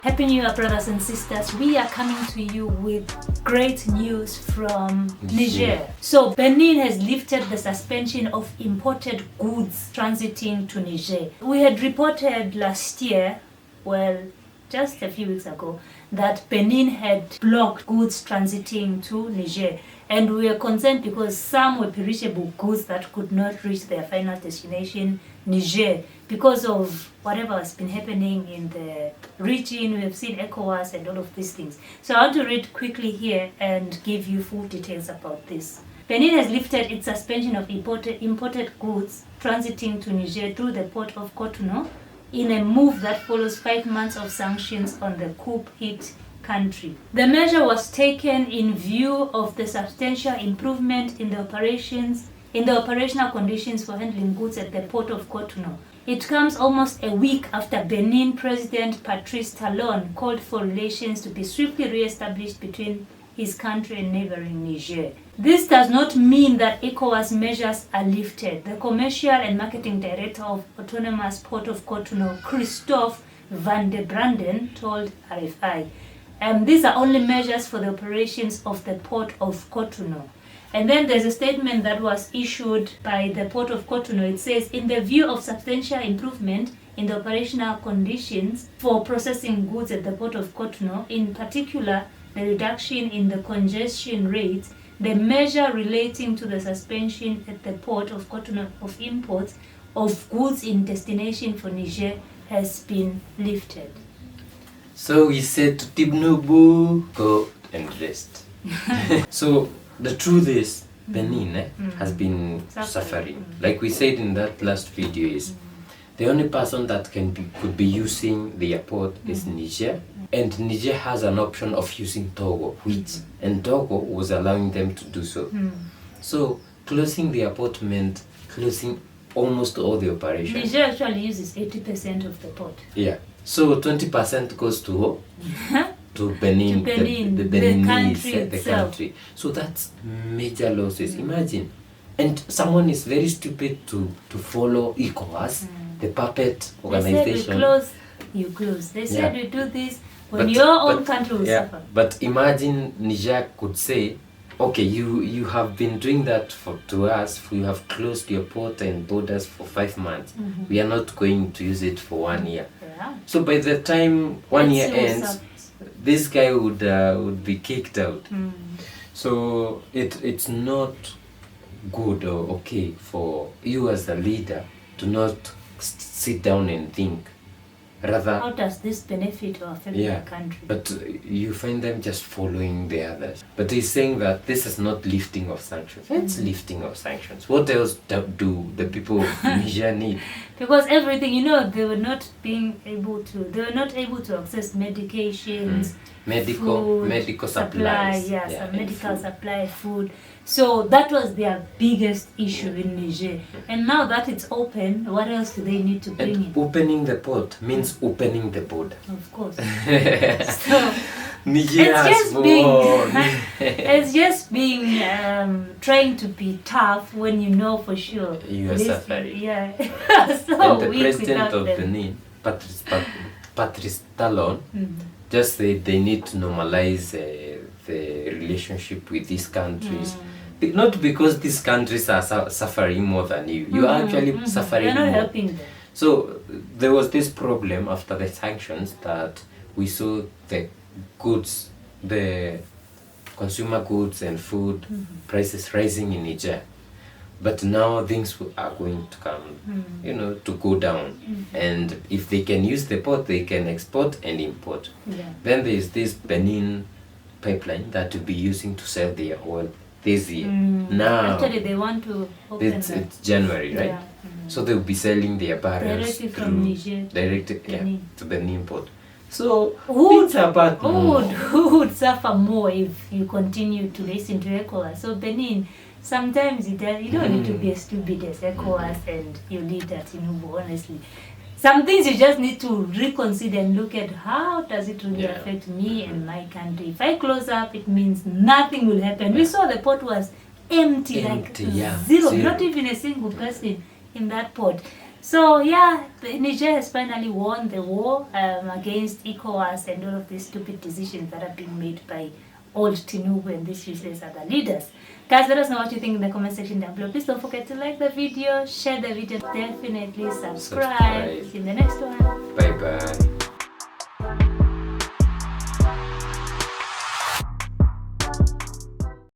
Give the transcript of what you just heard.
Happy New Year, brothers and sisters. We are coming to you with great news from Niger. So Benin has lifted the suspension of imported goods transiting to Niger. We had reported last year, well, just a few weeks ago, that Benin had blocked goods transiting to Niger. And we were concerned because some were perishable goods that could not reach their final destination, Niger, because of whatever has been happening in the region. We have seen Ecowas and all of these things. So I want to read quickly here and give you full details about this. Benin has lifted its suspension of imported goods transiting to Niger through the port of Cotonou in a move that follows 5 months of sanctions on the coup-hit country. The measure was taken in view of the substantial improvement in the operational conditions for handling goods at the port of Cotonou. It comes almost a week after Benin President Patrice Talon called for relations to be swiftly re-established between his country and neighboring Niger. This does not mean that Ecowas measures are lifted. The Commercial and Marketing Director of Autonomous Port of Cotonou, Christophe van der Branden, told RFI. These are only measures for the operations of the Port of Cotonou. And then there's a statement that was issued by the Port of Cotonou. It says, in the view of substantial improvement in the operational conditions for processing goods at the Port of Cotonou, in particular the reduction in the congestion rates, the measure relating to the suspension at the Port of Cotonou of imports of goods in destination for Niger has been lifted. So we said to Tibnubu, go and rest. So the truth is, Benin has been suffering. Like we said in that last video, is the only person that could be using the airport is Niger. And Niger has an option of using Togo, and Togo was allowing them to do so. So closing the airport meant closing almost all the operations. Niger actually uses 80% of the port. Yeah. So 20% goes to Benin, the Beninese, the country. So that's major losses. Imagine. And someone is very stupid to follow Ecowas, the puppet organization. They said we close, you close. They said we do this when your own country will suffer. But imagine Niger could say, okay, you have been doing that to us. You have closed your port and borders for 5 months. We are not going to use it for 1 year. Yeah. So by the time 1 year ends, this guy would be kicked out. So it's not good or okay for you as a leader to not sit down and think. Rather, how does this benefit or affect the country? But you find them just following the others. But he's saying that this is not lifting of sanctions. It's lifting of sanctions. What else do the people of Niger need? Because everything, they were not able to access medications, medical supplies. Medical supply, food. So that was their biggest issue in Niger. And now that it's open, what else do they need to bring in? Opening the port means opening the border. Of course. So Niger it's just being trying to be tough when you know for sure you are suffering. Yeah. So and the president of Benin, Patrice Talon, just said they need to normalize the relationship with these countries. Not because these countries are suffering more than you. You are actually suffering You're not more. helping them. So there was this problem after the sanctions that we saw the goods, the consumer goods and food prices rising in Niger. But now things are going to come, to go down. And if they can use the port, they can export and import. Yeah. Then there is this Benin pipeline that will be using to sell their oil this year. Now, actually, they want to open it's January, right? Yeah. So they will be selling their barrels directly from Niger to Benin port. So who would suffer more if you continue to listen to Ecowas? So Benin, sometimes you don't need to be as stupid as Ecowas and your leader Tinubu, honestly. Some things you just need to reconsider and look at how does it really affect me and my country. If I close up, it means nothing will happen. We saw the port was empty, like zero, not even a single person in that port. So yeah, Niger has finally won the war against Ecowas and all of these stupid decisions that are being made by old Tinubu and these useless other leaders. Guys, let us know what you think in the comment section down below. Please don't forget to like the video, share the video, definitely subscribe. See you in the next one. Bye bye.